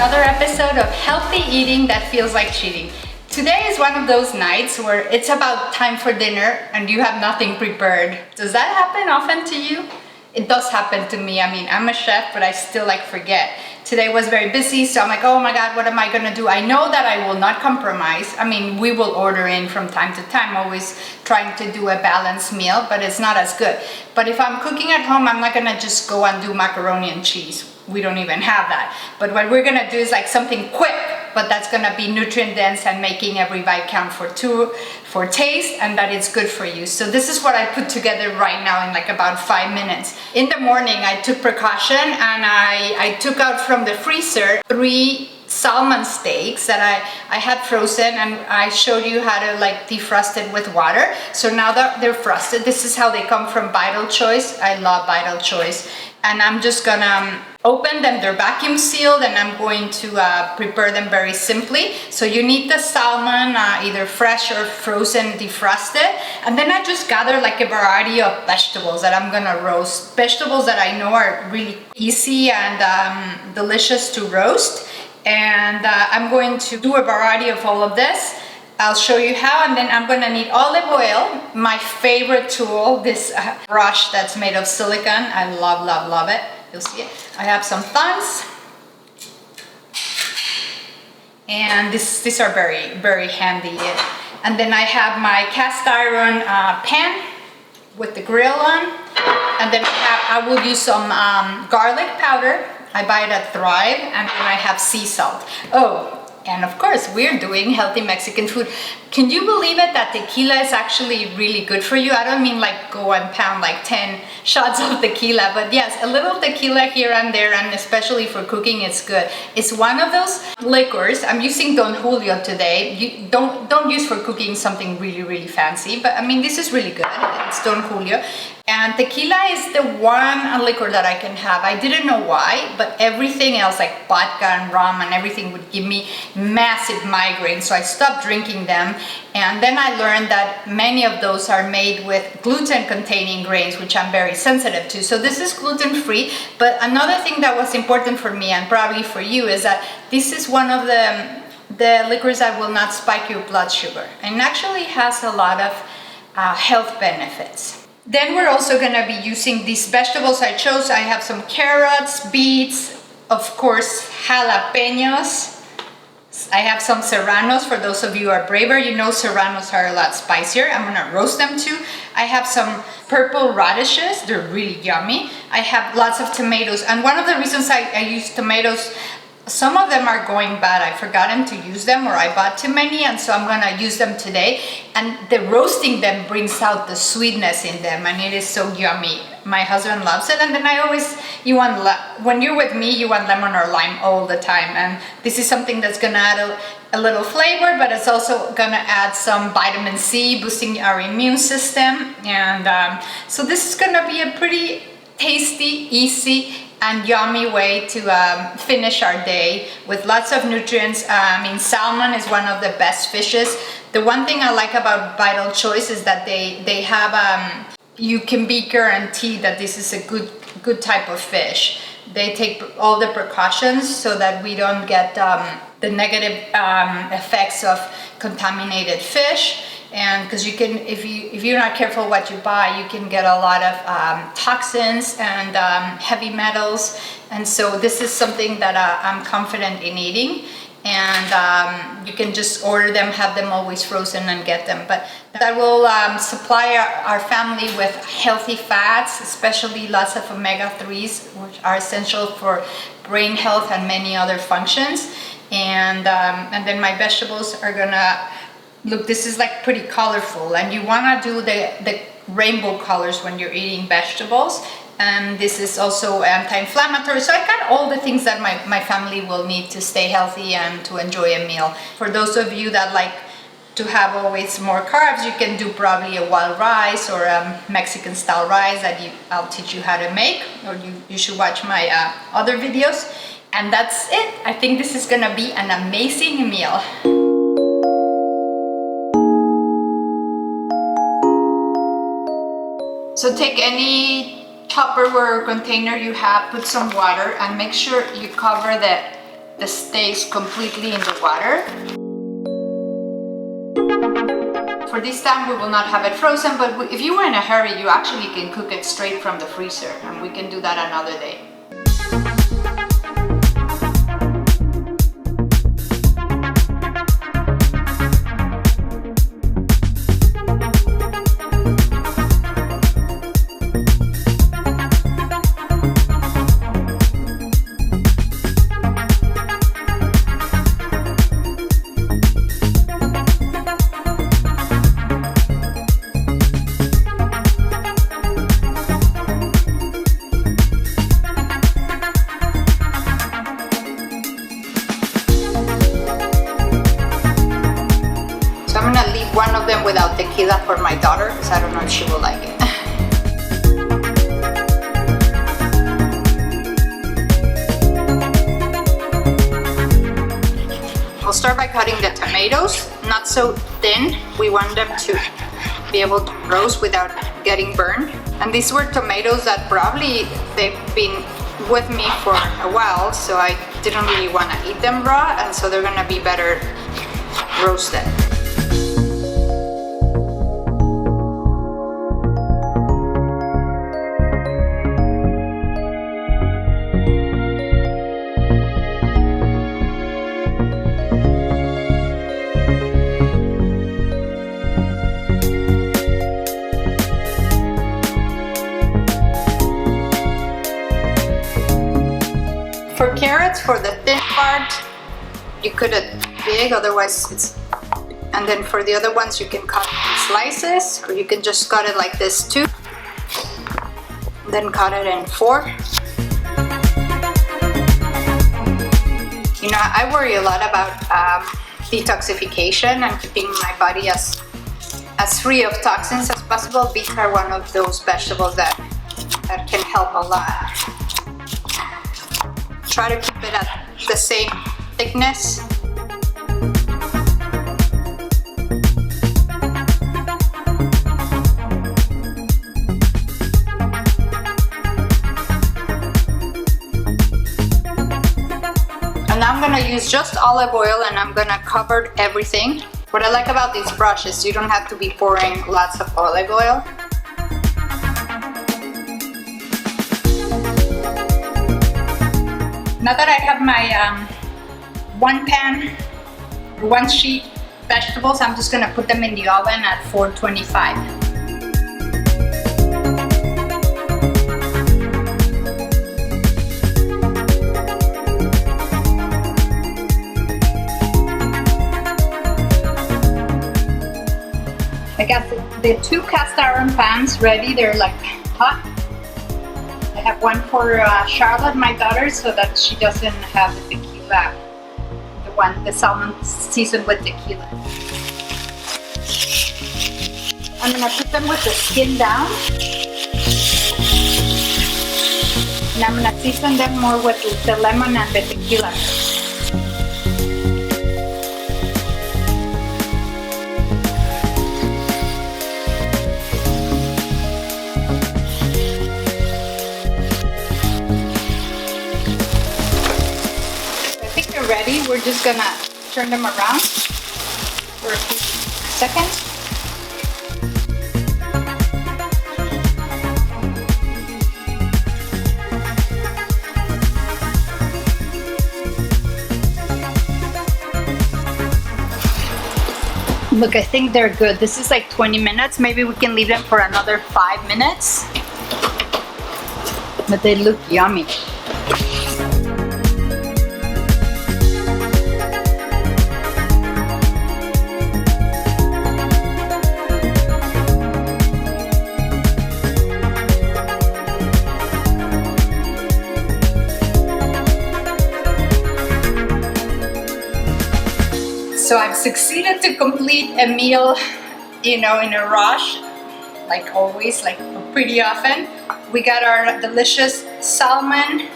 another episode of healthy eating that feels like cheating. Today is one of those nights where it's about time for dinner and you have nothing prepared. Does that happen often to you? It does happen to me. I mean, I'm a chef, but I still forget. Today was very busy, so I'm like, oh my God, what am I gonna do? I know that I will not compromise. I mean, we will order in from time to time, always trying to do a balanced meal, but it's not as good. But if I'm cooking at home, I'm not gonna just go and do macaroni and cheese. We don't even have that. But what we're gonna do is something quick, but that's gonna be nutrient dense and making every bite count for taste, and that it's good for you. So this is what I put together right now in about 5 minutes. In the morning, I took precaution and I took out from the freezer 3 salmon steaks that I had frozen, and I showed you how to defrost it with water. So now that they're frosted, this is how they come from Vital Choice. I love Vital Choice. And I'm just gonna open them. They're vacuum sealed, and I'm going to prepare them very simply. So you need the salmon, either fresh or frozen, defrosted. And then I just gather a variety of vegetables that I'm gonna roast. Vegetables that I know are really easy and delicious to roast. And I'm going to do a variety of all of this. I'll show you how, and then I'm gonna need olive oil, my favorite tool, this brush that's made of silicone. I love, love, love it. You'll see it. I have some tongs, and these are very, very handy. And then I have my cast iron pan with the grill on, and then I will use some garlic powder. I buy it at Thrive, and then I have sea salt. Oh, and of course, we're doing healthy Mexican food. Can you believe it that tequila is actually really good for you? I don't mean go and pound 10 shots of tequila, but yes, a little tequila here and there, and especially for cooking, it's good. It's one of those liquors. I'm using Don Julio today. You don't use for cooking something really, really fancy, but I mean, this is really good. It's Don Julio. And tequila is the one liquor that I can have. I didn't know why, but everything else like vodka and rum and everything would give me massive migraines. So I stopped drinking them. And then I learned that many of those are made with gluten-containing grains, which I'm very sensitive to. So this is gluten-free. But another thing that was important for me, and probably for you, is that this is one of the liquors that will not spike your blood sugar, and actually has a lot of health benefits. Then we're also going to be using these vegetables I chose. I have some carrots, beets, of course, jalapenos. I have some serranos. For those of you who are braver, you know serranos are a lot spicier. I'm going to roast them too. I have some purple radishes. They're really yummy. I have lots of tomatoes. And one of the reasons I use tomatoes, some of them are going bad. I've forgotten to use them, or I bought too many, and so I'm gonna use them today. And the roasting them brings out the sweetness in them, and it is so yummy. My husband loves it. And then when you're with me, you want lemon or lime all the time. And this is something that's gonna add a little flavor, but it's also gonna add some vitamin C, boosting our immune system. And so this is gonna be a pretty tasty, easy, and yummy way to finish our day with lots of nutrients. I mean, salmon is one of the best fishes. The one thing I like about Vital Choice is that they have, you can be guaranteed that this is a good type of fish. They take all the precautions so that we don't get the negative effects of contaminated fish. And because you can, if you're not careful what you buy, you can get a lot of toxins and heavy metals. And so this is something that I'm confident in eating. And you can just order them, have them always frozen, and get them. But that will supply our family with healthy fats, especially lots of omega-3s, which are essential for brain health and many other functions. And then my vegetables are gonna look, this is pretty colorful, and you want to do the rainbow colors when you're eating vegetables. And this is also anti-inflammatory. So I got all the things that my family will need to stay healthy and to enjoy a meal. For those of you that like to have always more carbs, you can do probably a wild rice or a Mexican style rice that I'll teach you how to make, or you should watch my other videos. And that's it. I think this is gonna be an amazing meal. So take any Tupperware container you have, put some water, and make sure you cover the the steaks completely in the water. For this time we will not have it frozen, but if you were in a hurry, you actually can cook it straight from the freezer, and we can do that another day. I'm gonna leave one of them without tequila for my daughter, because I don't know if she will like it. We'll start by cutting the tomatoes, not so thin. We want them to be able to roast without getting burned. And these were tomatoes that probably they've been with me for a while, so I didn't really want to eat them raw, and so they're gonna be better roasted. For carrots, for the thin part, you cut it big, otherwise it's... And then for the other ones, you can cut in slices, or you can just cut it like this too. Then cut it in 4. You know, I worry a lot about detoxification and keeping my body as free of toxins as possible. Beets are one of those vegetables that can help a lot. Try to keep it at the same thickness. And now I'm gonna use just olive oil, and I'm gonna cover everything. What I like about these brushes, you don't have to be pouring lots of olive oil. Now that I have my one sheet vegetables, I'm just gonna put them in the oven at 425. I got the 2 cast iron pans ready. They're like hot. I have one for Charlotte, my daughter, so that she doesn't have the tequila, the salmon seasoned with tequila. I'm gonna put them with the skin down, and I'm gonna season them more with the lemon and the tequila. Ready, we're just gonna turn them around for a few seconds. Look, I think they're good. This is like 20 minutes. Maybe we can leave them for another 5 minutes. But they look yummy. So I've succeeded to complete a meal, you know, in a rush, like always, like pretty often. We got our delicious salmon.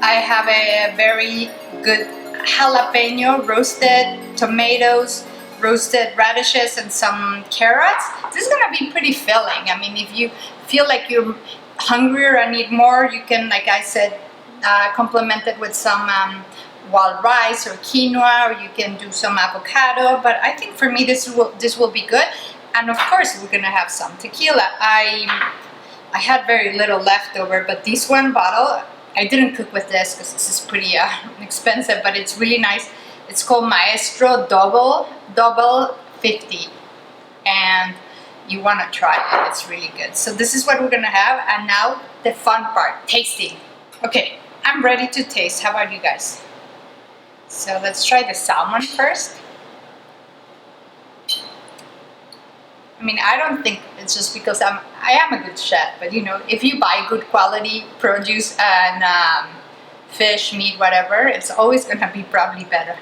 I have a very good jalapeno, roasted tomatoes, roasted radishes, and some carrots. This is gonna be pretty filling. I mean, if you feel like you're hungrier and need more, you can, like I said, complement it with some wild rice or quinoa, or you can do some avocado. But I think for me this will be good. And of course we're gonna have some tequila. I had very little leftover, but this one bottle, I didn't cook with this because this is pretty expensive, but it's really nice. It's called Maestro Double 50, and you want to try it. It's really good. So this is what we're gonna have, and now the fun part, tasting. Okay, I'm ready to taste. How about you guys? So let's try the salmon first. I mean, I don't think it's just because I am a good chef, but you know, if you buy good quality produce and fish, meat, whatever, it's always gonna be probably better.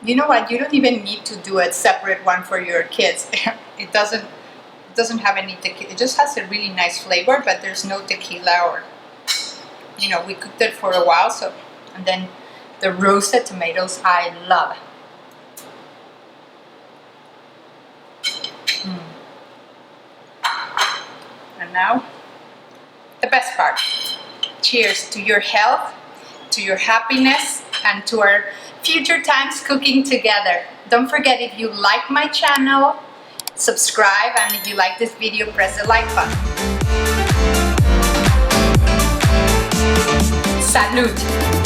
You know what? You don't even need to do a separate one for your kids. It doesn't have any tequila. It just has a really nice flavor, but there's no tequila, or you know, we cooked it for a while. So, and then the roasted tomatoes, I love. And now the best part. Cheers to your health, to your happiness, and to our future times cooking together. Don't forget, if you like my channel, subscribe, and if you like this video, press the like button. Salud!